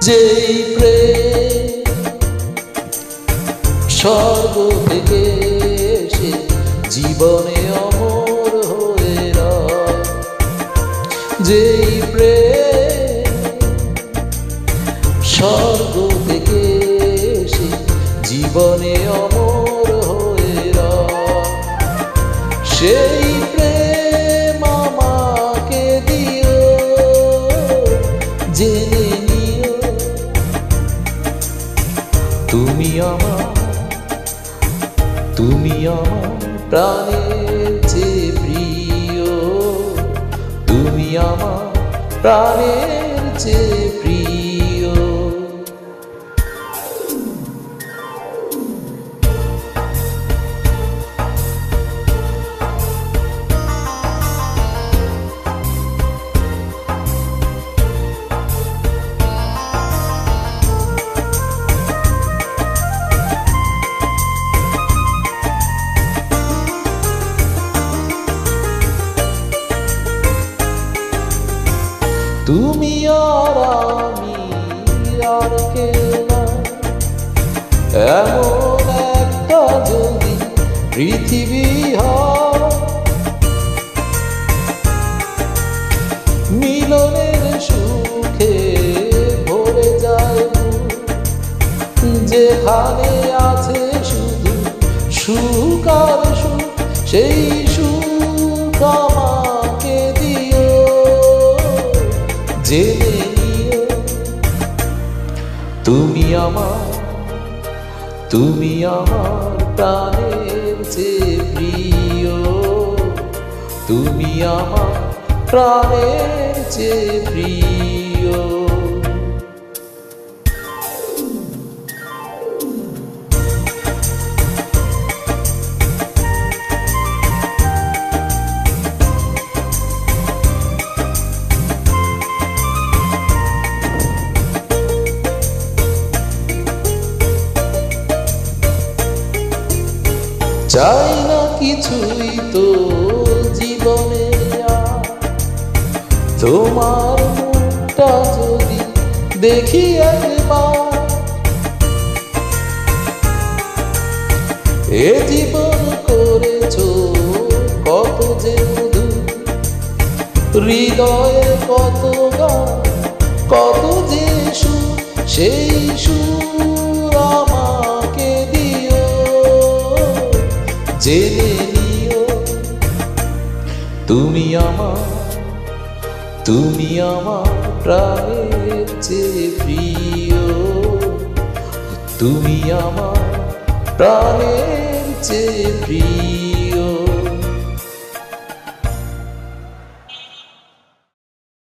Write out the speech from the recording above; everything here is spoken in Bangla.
যেই প্রেম স্বর্গ থেকে এসে জীবনে অমর হয়ে রয়, যেই প্রেম স্বর্গ থেকে এসে জীবনে অমর হয়ে রয়, সেই প্রেম আমাকে দিও, জেনে নিও তুমি আমার প্রাণের চেয়ে প্রিয়, তুমি আমার প্রাণের চেয়ে প্রিয়। তুমি আর আমি আর কেউ না, এমন একটা যদি পৃথিবী হয়, মিলনের সুখে ভরে যায় যেখানে আছে শুধু সুখ আর সুখ, সেই সুখ আমাকে দিও, জেনে নিও তুমি আমার প্রাণের চেয়ে প্রিয়, তুমি আমার প্রাণের চেয়ে প্রিয়। চাই না কিছুই তো জীবনে, তোমার মুখটা যদি দেখি একবার, এ জীবন করেছো কত যে মধু, হৃদয়ে কত গান কত যে সুর, সেই সুর আমাকে দিও, জেনে নিও তুমি আমার প্রাণের চেয়ে প্রিয়, তুমি আমার প্রাণের চেয়ে প্রিয়।